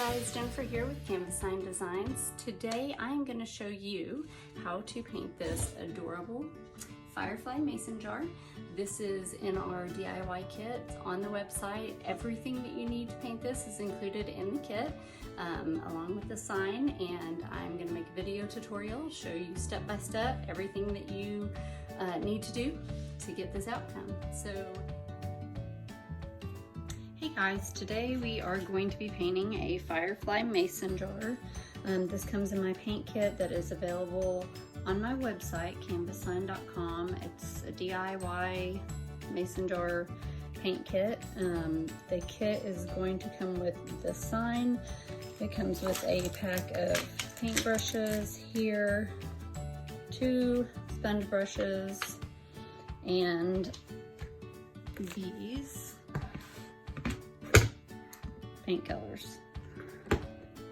guys, Jennifer here with Canvas Sign Designs. Today I'm going to show you how to paint this adorable Firefly mason jar. This is in our DIY kit on the website. Everything that you need to paint this is included in the kit along with the sign, and I'm going to make a video tutorial, show you step by step everything that you need to do to get this outcome. So hey guys, today we are going to be painting a Firefly mason jar. This comes in my paint kit that is available on my website, canvassign.com. It's a DIY mason jar paint kit. The kit is going to come with the sign. It comes with a pack of paint brushes here, 2 sponge brushes, and these paint colors.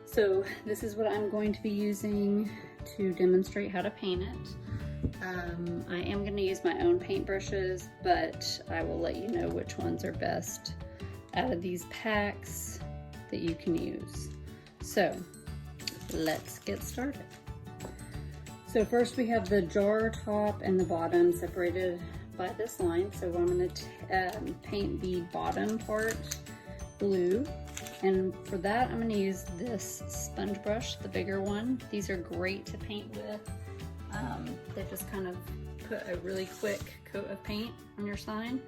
So this is what I'm going to be using to demonstrate how to paint it. I am going to use my own paint brushes, but I will let you know which ones are best out of these packs that you can use. So let's get started. So first we have the jar top and the bottom separated by this line. So I'm going to paint the bottom part blue. And for that, I'm going to use this sponge brush, the bigger one. These are great to paint with. They just kind of put a really quick coat of paint on your sign.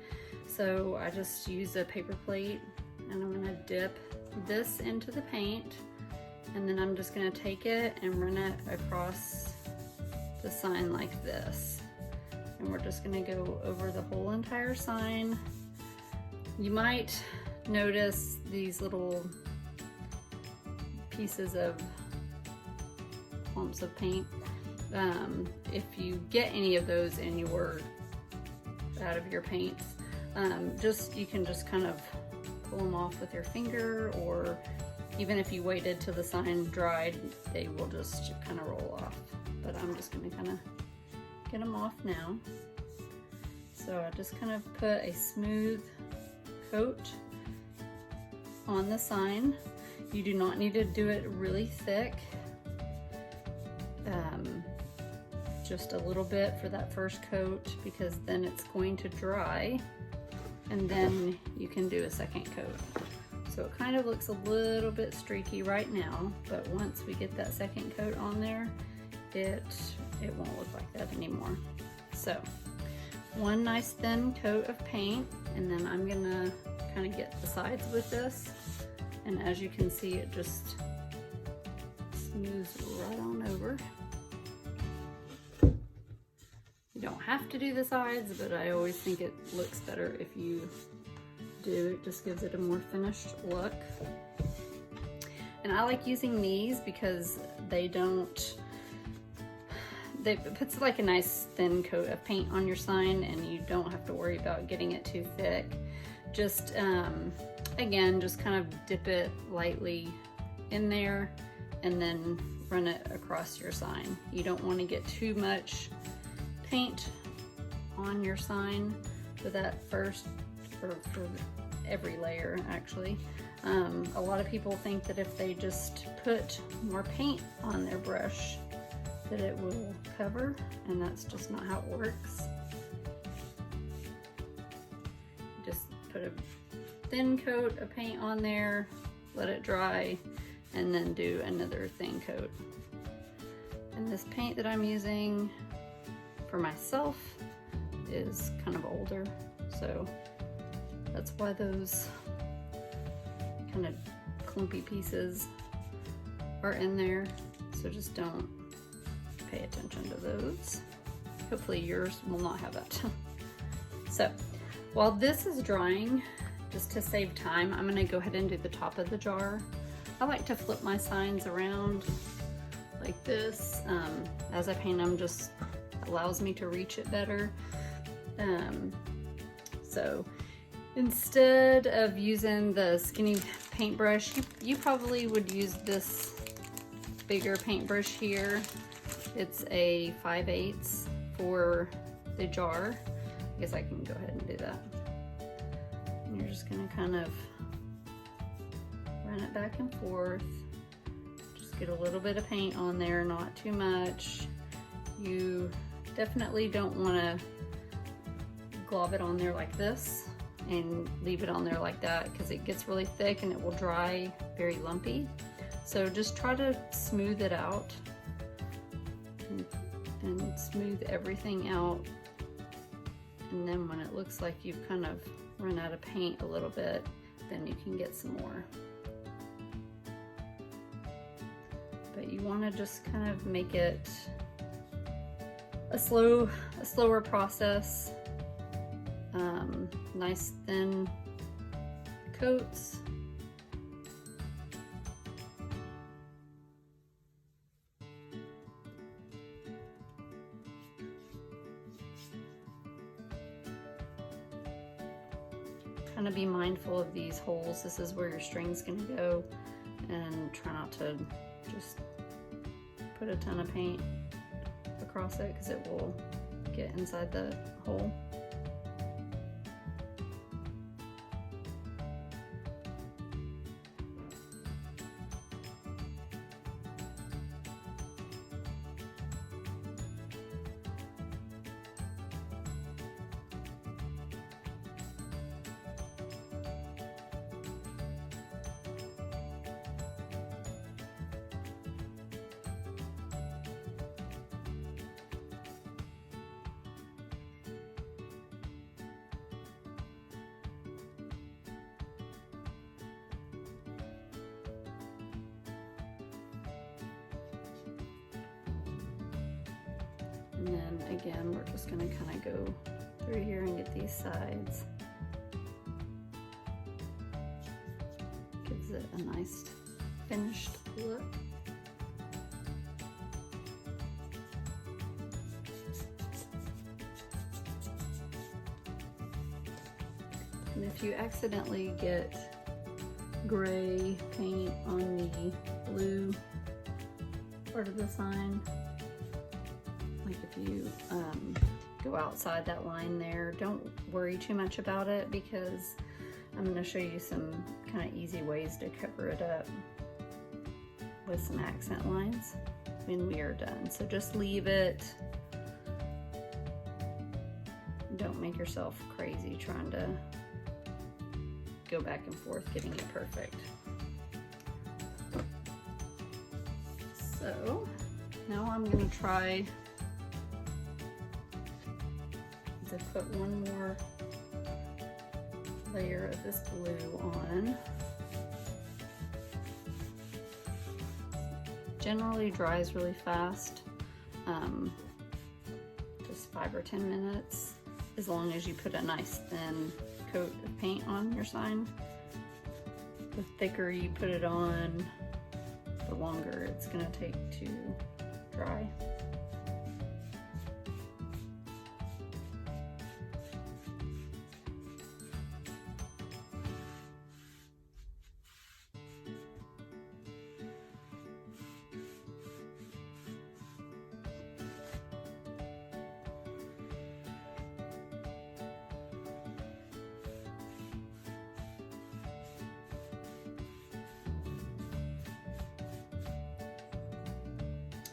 So I just use a paper plate and I'm going to dip this into the paint, and then I'm just going to take it and run it across the sign like this. And we're just going to go over the whole entire sign. You might notice these little pieces of clumps of paint. If you get any of those in your out of your paints, you can just kind of pull them off with your finger, or even if you waited till the sign dried, they will just kind of roll off. But I'm just going to kind of get them off now. So I just kind of put a smooth coat on the sign. You do not need to do it really thick, just a little bit for that first coat, because then it's going to dry and then you can do a second coat. So it kind of looks a little bit streaky right now, but once we get that second coat on there, it won't look like that anymore. So one nice thin coat of paint, and then I'm gonna kind of get the sides with this, and as you can see, it just smooths right on over. You don't have to do the sides, but I always think it looks better if you do. It just gives it a more finished look. And I like using these because it puts like a nice thin coat of paint on your sign, and you don't have to worry about getting it too thick. Just again, just kind of dip it lightly in there and then run it across your sign. You don't want to get too much paint on your sign for that first, for every layer actually. A lot of people think that if they just put more paint on their brush that it will cover, and that's just not how it works. Just put a thin coat of paint on there, let it dry, and then do another thin coat. And this paint that I'm using for myself is kind of older, so that's why those kind of clumpy pieces are in there. So just don't pay attention to those. Hopefully yours will not have that. So while this is drying, just to save time, I'm gonna go ahead and do the top of the jar. I like to flip my signs around like this. As I paint them, just allows me to reach it better. So instead of using the skinny paintbrush, you probably would use this bigger paintbrush here. It's a 5/8 for the jar. I guess I can go ahead and do that. And you're just gonna kind of run run it back and forth. Just get a little bit of paint on there, not too much. You definitely don't want to glob it on there like this and leave it on there like that, because it gets really thick and it will dry very lumpy. So just try to smooth it out and smooth everything out. And then when it looks like you've kind of run out of paint a little bit, then you can get some more. But you want to just kind of make it a slower process. Nice thin coats. Kind of be mindful of these holes. This is where your string's gonna go, and try not to just put a ton of paint across it, because it will get inside the hole. And then again, we're just gonna kind of go through here and get these sides. Gives it a nice finished look. And if you accidentally get gray paint on the blue part of the sign, like if you go outside that line there, don't worry too much about it, because I'm going to show you some kind of easy ways to cover it up with some accent lines when we are done. So just leave it. Don't make yourself crazy trying to go back and forth getting it perfect. So now I'm going to try to put one more layer of this blue on. Generally dries really fast, just 5 or 10 minutes, as long as you put a nice thin coat of paint on your sign. The thicker you put it on, the longer it's going to take to dry.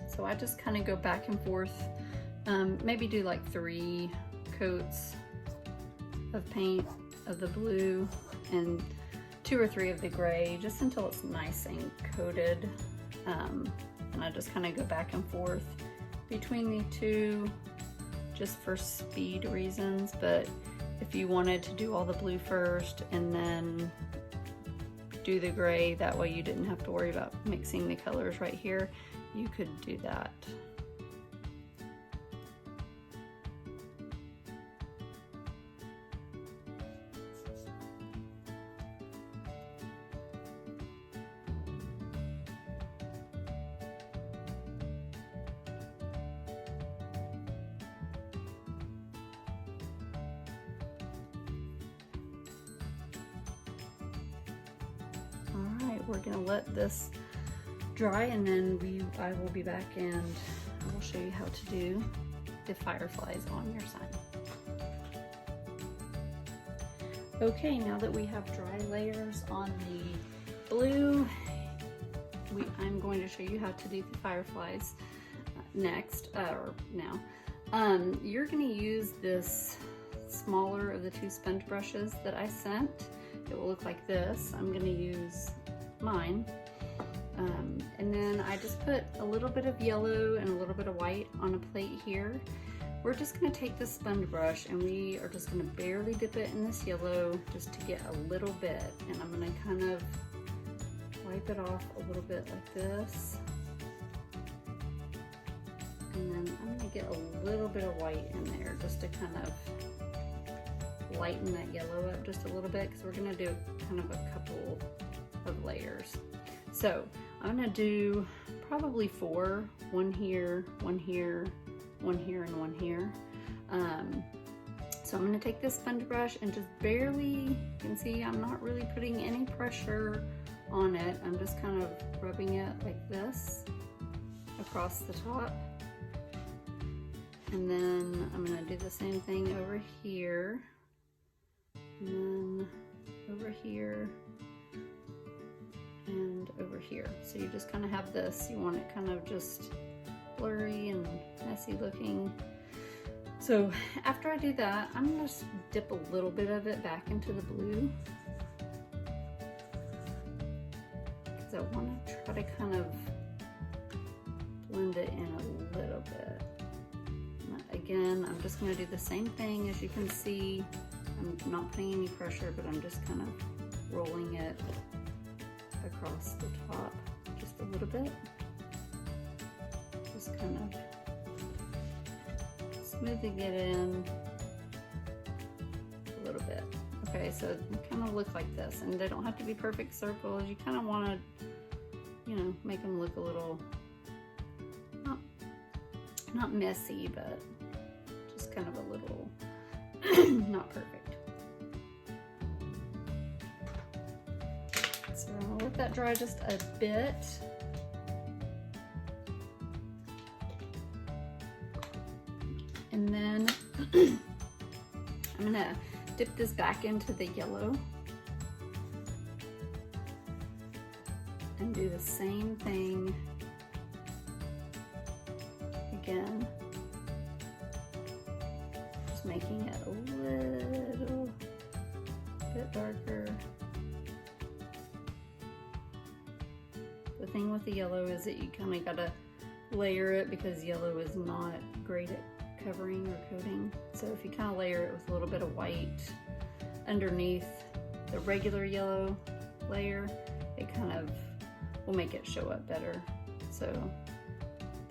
So I just kind of go back and forth, maybe do like 3 coats of paint of the blue and 2 or 3 of the gray, just until it's nice and coated. And I just kind of go back and forth between the 2 just for speed reasons. But if you wanted to do all the blue first and then do the gray, that way you didn't have to worry about mixing the colors right here, you could do that. All right, we're gonna let this dry, and then I will be back and I will show you how to do the fireflies on your sign. Okay, now that we have dry layers on the blue to show you how to do the fireflies next, or now. You're going to use this smaller of the two sponge brushes that I sent. It will look like this. I'm going to use mine. And then I just put a little bit of yellow and a little bit of white on a plate here. We're just going to take the sponge brush and we are just going to barely dip it in this yellow just to get a little bit. And I'm going to kind of wipe it off a little bit like this. And then I'm going to get a little bit of white in there just to kind of lighten that yellow up just a little bit, because we're going to do kind of a couple of layers. So I'm going to do probably 4, one here, one here, one here, and one here. So I'm going to take this sponge brush and just barely, you can see I'm not really putting any pressure on it. I'm just kind of rubbing it like this across the top. And then I'm going to do the same thing over here, and then over here, and over here. So you just kind of have this, you want it kind of just blurry and messy looking. So after I do that, I'm going to just dip a little bit of it back into the blue, because I want to try to kind of blend it in a little bit. Again, I'm just going to do the same thing. As you can see, I'm not putting any pressure, but I'm just kind of rolling it across the top just a little bit. Just kind of smoothing it in a little bit. Okay, so they kind of look like this, and they don't have to be perfect circles. You kind of want to, you know, make them look a little, not messy, but just kind of a little not perfect. So I'll let that dry just a bit. And then I'm gonna dip this back into the yellow and do the same thing again. Just making it a little bit darker. The thing with the yellow is that you kind of gotta layer it, because yellow is not great at covering or coating. So if you kind of layer it with a little bit of white underneath the regular yellow layer, it kind of will make it show up better. So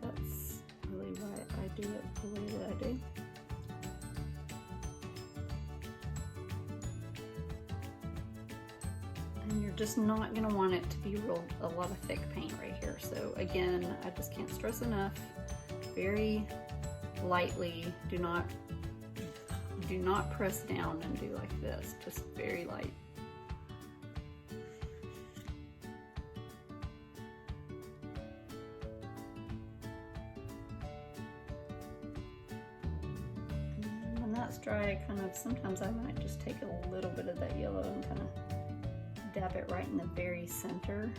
that's really why I do it the way that I do. And you're just not going to want it to be a lot of thick paint right here. So again, I just can't stress enough, very lightly, do not press down and do like this, just very light. And when that's dry, sometimes I might just take a little bit of that yellow and kind of dab it right in the very center.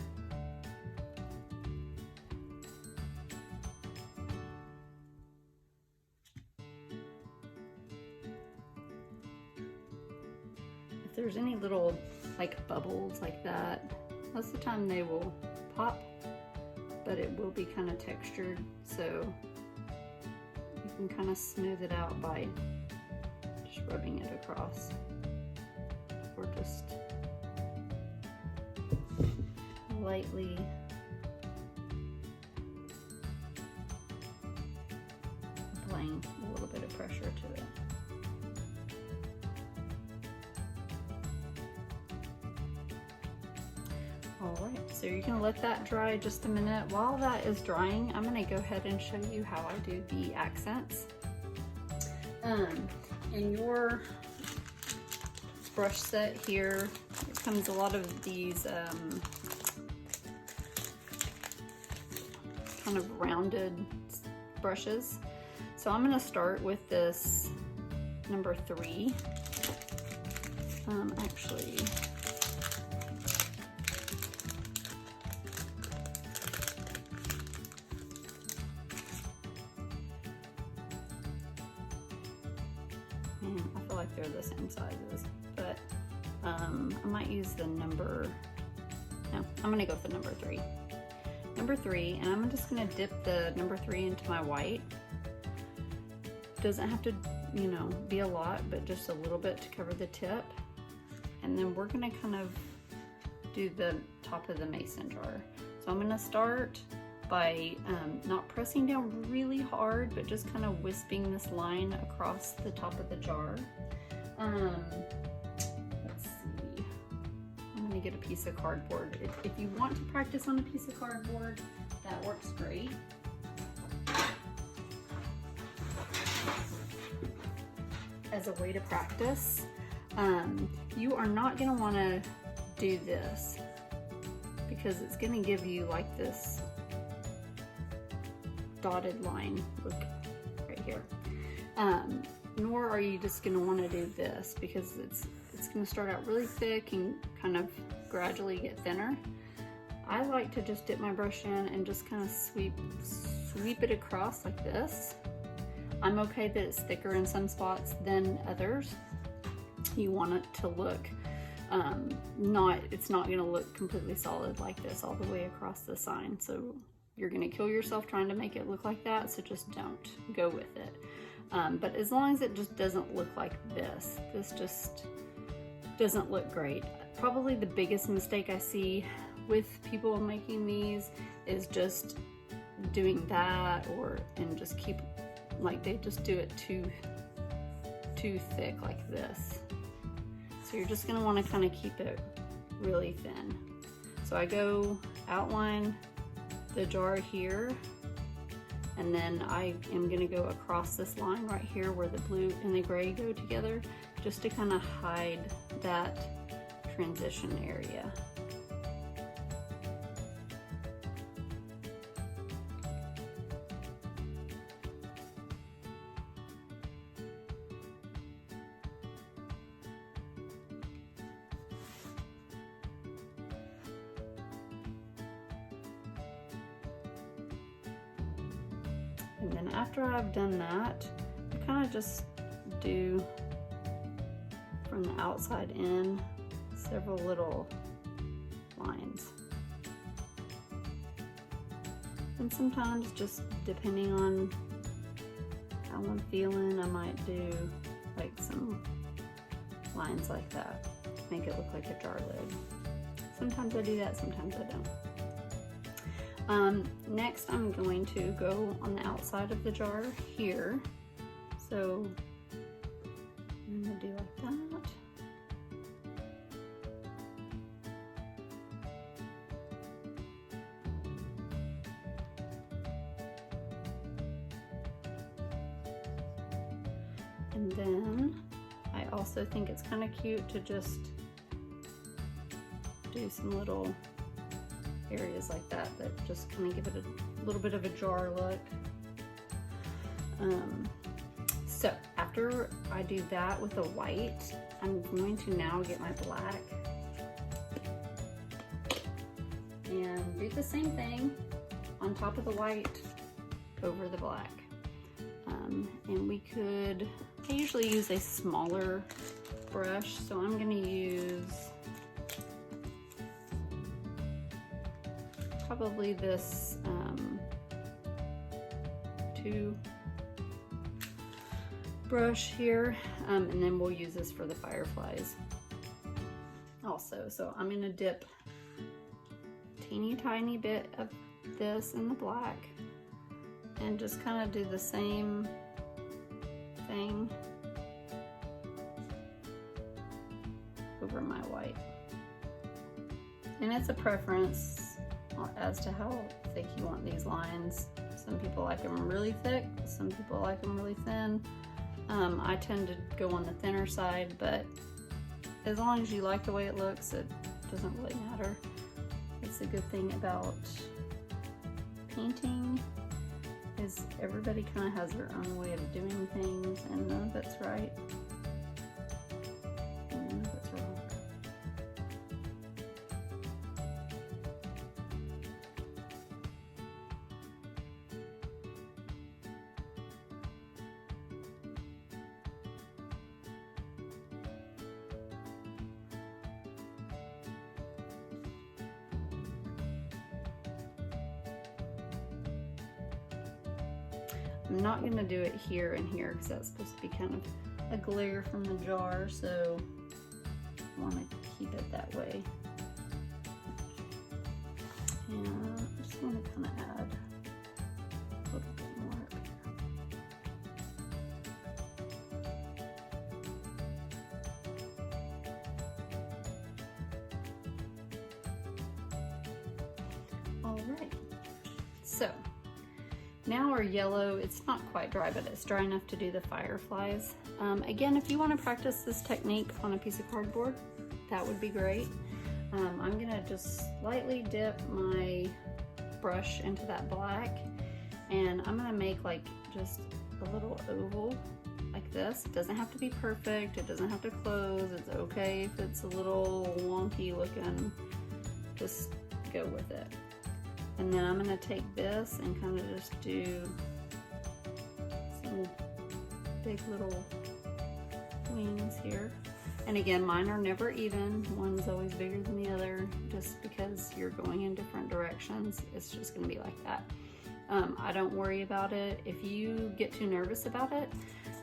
If there's any little like bubbles like that, most of the time they will pop, but it will be kind of textured, so you can kind of smooth it out by just rubbing it across, or just lightly applying a little bit of pressure to it. Alright, so you're going to let that dry just a minute. While that is drying, I'm going to go ahead and show you how I do the accents. In your brush set here, it comes a lot of these kind of rounded brushes. So I'm going to start with this number 3. they're the same sizes, but I might use the number, no, I'm gonna go with the number 3. Number 3, and I'm just gonna dip the number 3 into my white. Doesn't have to, you know, be a lot, but just a little bit to cover the tip. And then we're gonna kind of do the top of the mason jar. So I'm gonna start by not pressing down really hard, but just kind of wisping this line across the top of the jar. Let's see, I'm gonna get a piece of cardboard. If you want to practice on a piece of cardboard, that works great. As a way to practice, you are not gonna wanna do this because it's gonna give you like this dotted line, look right here. Nor are you just gonna wanna do this because it's gonna start out really thick and kind of gradually get thinner. I like to just dip my brush in and just kind of sweep it across like this. I'm okay that it's thicker in some spots than others. You want it to look, it's not gonna look completely solid like this all the way across the sign. So you're gonna kill yourself trying to make it look like that, so just don't go with it. But as long as it just doesn't look like this just doesn't look great. Probably the biggest mistake I see with people making these is just doing that, and just keep, like they just do it too thick like this. So you're just gonna wanna kinda keep it really thin. So I go outline the jar here, and then I am gonna go across this line right here where the blue and the gray go together, just to kind of hide that transition area. And then after I've done that, I kind of just do from the outside in several little lines. And sometimes, just depending on how I'm feeling, I might do like some lines like that to make it look like a jar lid. Sometimes I do that, sometimes I don't. Next I'm going to go on the outside of the jar here. So I'm gonna do like that. And then I also think it's kind of cute to just do some little areas like that just kind of give it a little bit of a jar look. So after I do that with the white, I'm going to now get my black and do the same thing on top of the white over the black. And we could, I usually use a smaller brush, so I'm going to use probably this 2 brush here, and then we'll use this for the fireflies also. So I'm going to dip a teeny tiny bit of this in the black and just kind of do the same thing over my white. And it's a preference as to how thick you want these lines. Some people like them really thick, some people like them really thin. I tend to go on the thinner side, but as long as you like the way it looks, it doesn't really matter. It's a good thing about painting is everybody kind of has their own way of doing things, and none of it's right. And none of it's wrong. I'm not gonna do it here and here because that's supposed to be kind of a glare from the jar, so I want to keep it that way. And I just want to kind of add a little bit more up here. All right, so now our yellow, it's not quite dry, but it's dry enough to do the fireflies. Again, if you want to practice this technique on a piece of cardboard, that would be great. I'm gonna just slightly dip my brush into that black, and I'm gonna make like just a little oval like this. It doesn't have to be perfect, it doesn't have to close, it's okay if it's a little wonky looking, just go with it. And then I'm gonna take this and kind of just do some big little wings here. And again, mine are never even. One's always bigger than the other, just because you're going in different directions. It's just gonna be like that. I don't worry about it. If you get too nervous about it,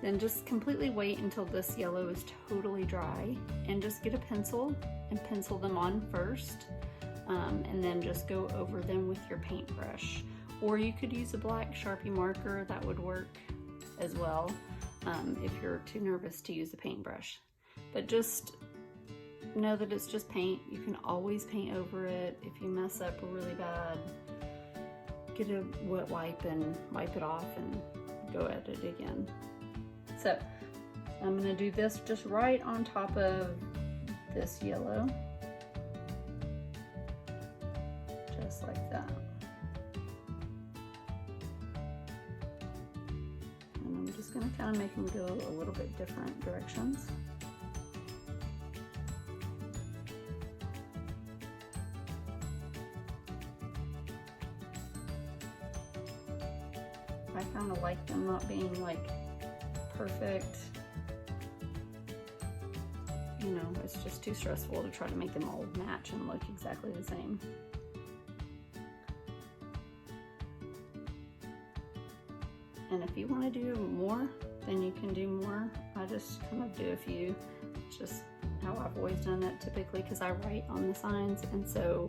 then just completely wait until this yellow is totally dry and just get a pencil and pencil them on first. And then just go over them with your paintbrush. Or you could use a black Sharpie marker, that would work as well, if you're too nervous to use a paintbrush. But just know that it's just paint. You can always paint over it. If you mess up really bad, get a wet wipe and wipe it off and go at it again. So I'm gonna do this just right on top of this yellow. Just like that. And I'm just gonna kind of make them go a little bit different directions. I kind of like them not being like perfect. You know, it's just too stressful to try to make them all match and look exactly the same. And if you want to do more, then you can do more. I just kind of do a few. It's just how I've always done it typically, because I write on the signs, and so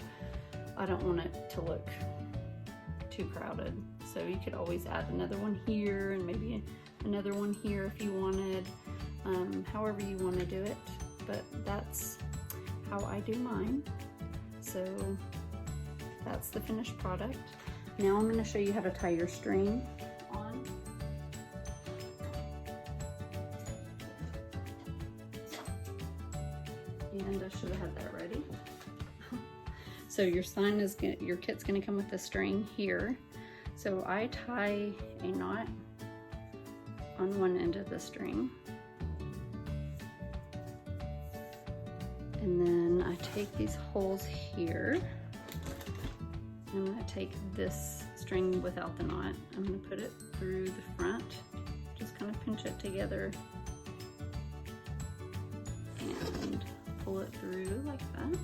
I don't want it to look too crowded. So you could always add another one here and maybe another one here if you wanted, however you want to do it. But that's how I do mine. So that's the finished product. Now I'm going to show you how to tie your string on. And I should have had that ready. So your sign is your kit's going to come with a string here. So I tie a knot on one end of the string. And then I take these holes here. I'm going to take this string without the knot. I'm going to put it through the front. Just kind of pinch it together and pull it through like that.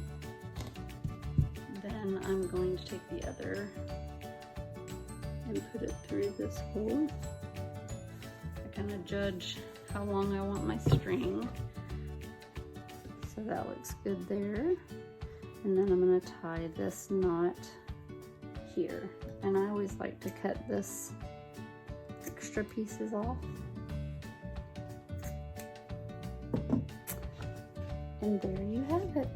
Then I'm going to take the other and put it through this hole. I kind of judge how long I want my string. So that looks good there. And then I'm going to tie this knot here. And I always like to cut this extra pieces off. And there you have it.